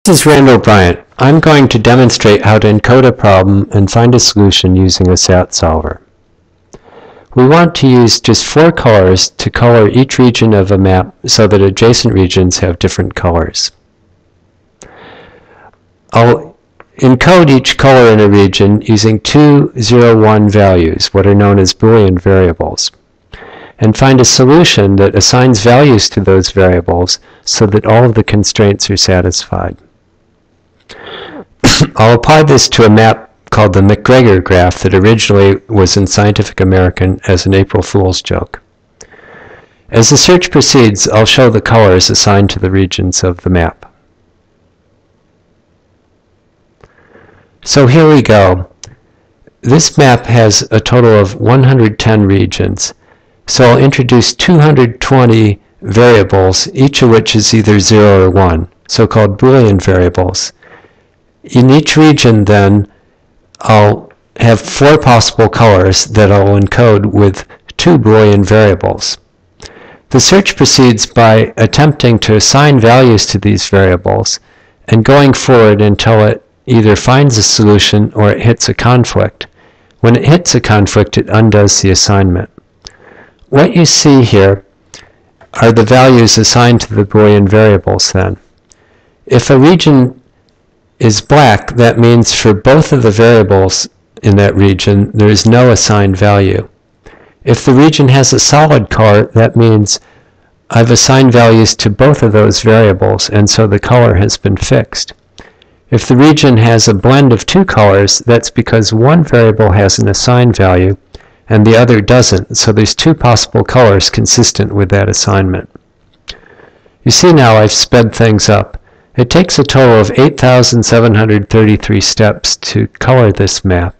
This is Randall Bryant. I'm going to demonstrate how to encode a problem and find a solution using a SAT solver. We want to use just 4 colors to color each region of a map so that adjacent regions have different colors. I'll encode each color in a region using 2, 0, 1 values, what are known as Boolean variables, and find a solution that assigns values to those variables so that all of the constraints are satisfied. I'll apply this to a map called the Macgregor Graph that originally was in Scientific American as an April Fool's joke. As the search proceeds, I'll show the colors assigned to the regions of the map. So here we go. This map has a total of 110 regions. So I'll introduce 220 variables, each of which is either 0 or 1, so-called Boolean variables. In each region, then, I'll have 4 possible colors that I'll encode with 2 Boolean variables. The search proceeds by attempting to assign values to these variables and going forward until it either finds a solution or it hits a conflict. When it hits a conflict, it undoes the assignment. What you see here are the values assigned to the Boolean variables then. If a region is black, that means for both of the variables in that region, there is no assigned value. If the region has a solid color, that means I've assigned values to both of those variables, and so the color has been fixed. If the region has a blend of 2 colors, that's because one variable has an assigned value and the other doesn't, so there's 2 possible colors consistent with that assignment. You see now I've sped things up. It takes a total of 8,733 steps to color this map.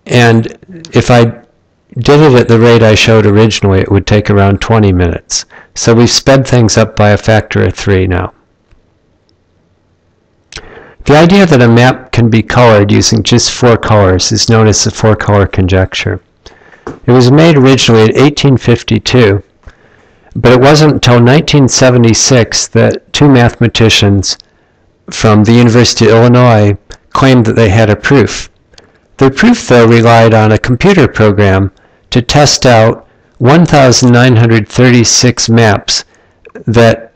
And if I did it at the rate I showed originally, it would take around 20 minutes. So we've sped things up by a factor of 3 now. The idea that a map can be colored using just 4 colors is known as the 4-color conjecture. It was made originally in 1852. But it wasn't until 1976 that 2 mathematicians from the University of Illinois claimed that they had a proof. Their proof, though, relied on a computer program to test out 1,936 maps that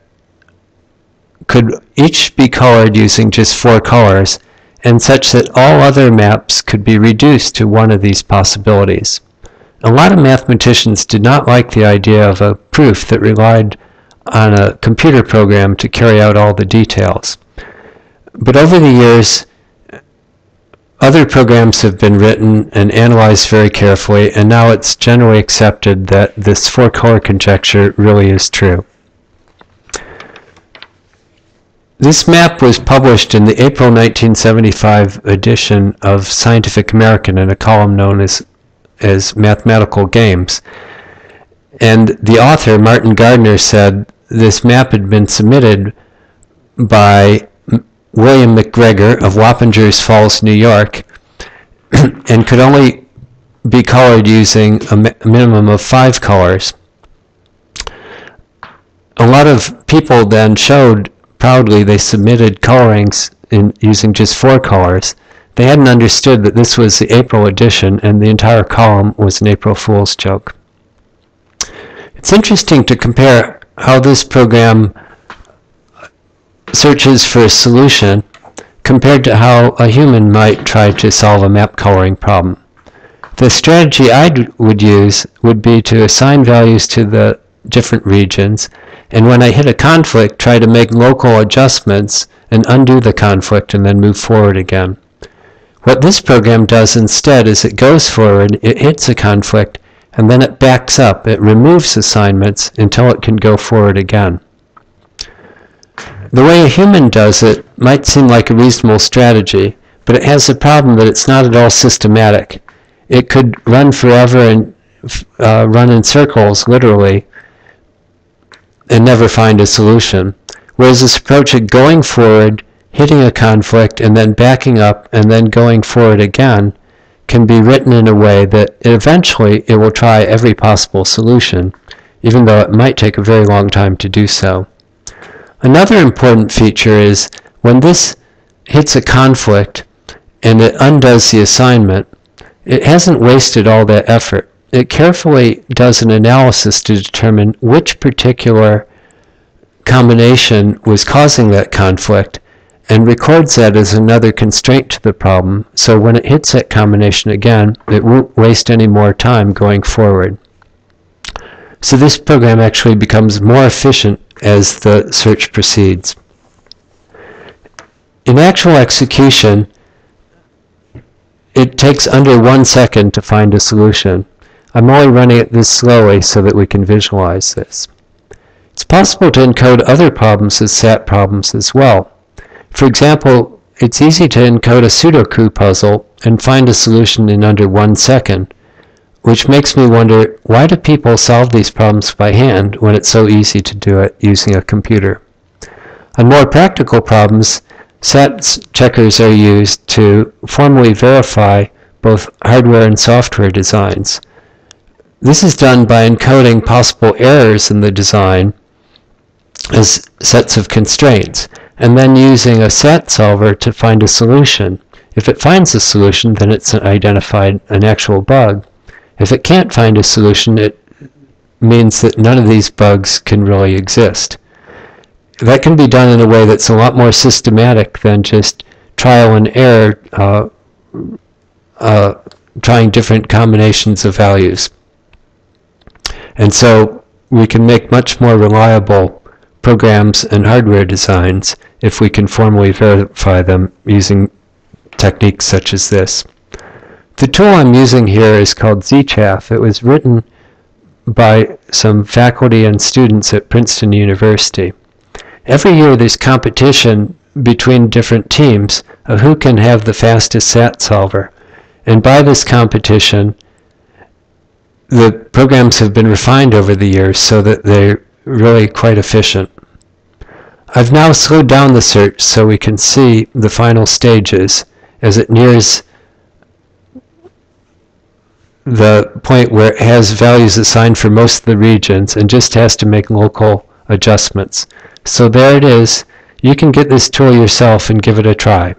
could each be colored using just 4 colors, and such that all other maps could be reduced to one of these possibilities. A lot of mathematicians did not like the idea of a proof that relied on a computer program to carry out all the details. But over the years, other programs have been written and analyzed very carefully, and now it's generally accepted that this 4-color conjecture really is true. This map was published in the April 1975 edition of Scientific American in a column known as Mathematical Games. And the author, Martin Gardner, said this map had been submitted by William Macgregor of Wappingers Falls, New York, and could only be colored using a minimum of 5 colors. A lot of people then showed proudly they submitted colorings using just 4 colors. They hadn't understood that this was the April edition and the entire column was an April Fool's joke. It's interesting to compare how this program searches for a solution compared to how a human might try to solve a map coloring problem. The strategy I would use would be to assign values to the different regions, and when I hit a conflict, try to make local adjustments and undo the conflict and then move forward again. What this program does instead is it goes forward, it hits a conflict, and then it backs up. It removes assignments until it can go forward again. The way a human does it might seem like a reasonable strategy, but it has the problem that it's not at all systematic. It could run forever and run in circles, literally, and never find a solution. Whereas this approach of going forward, hitting a conflict, and then backing up, and then going forward again, can be written in a way that eventually it will try every possible solution, even though it might take a very long time to do so. Another important feature is when this hits a conflict and it undoes the assignment, it hasn't wasted all that effort. It carefully does an analysis to determine which particular combination was causing that conflict and records that as another constraint to the problem, so when it hits that combination again, it won't waste any more time going forward. So this program actually becomes more efficient as the search proceeds. In actual execution, it takes under 1 second to find a solution. I'm only running it this slowly so that we can visualize this. It's possible to encode other problems as SAT problems as well. For example, it's easy to encode a Sudoku puzzle and find a solution in under 1 second, which makes me wonder, why do people solve these problems by hand when it's so easy to do it using a computer? On more practical problems, SAT checkers are used to formally verify both hardware and software designs. This is done by encoding possible errors in the design as sets of constraints, and then using a SAT solver to find a solution. If it finds a solution, then it's identified an actual bug. If it can't find a solution, it means that none of these bugs can really exist. That can be done in a way that's a lot more systematic than just trial and error, trying different combinations of values. And so we can make much more reliable programs and hardware designs if we can formally verify them using techniques such as this. The tool I'm using here is called ZChaff. It was written by some faculty and students at Princeton University. Every year there's competition between different teams of who can have the fastest SAT solver. And by this competition, the programs have been refined over the years so that they're really quite efficient. I've now slowed down the search so we can see the final stages as it nears the point where it has values assigned for most of the regions and just has to make local adjustments. So there it is. You can get this tool yourself and give it a try.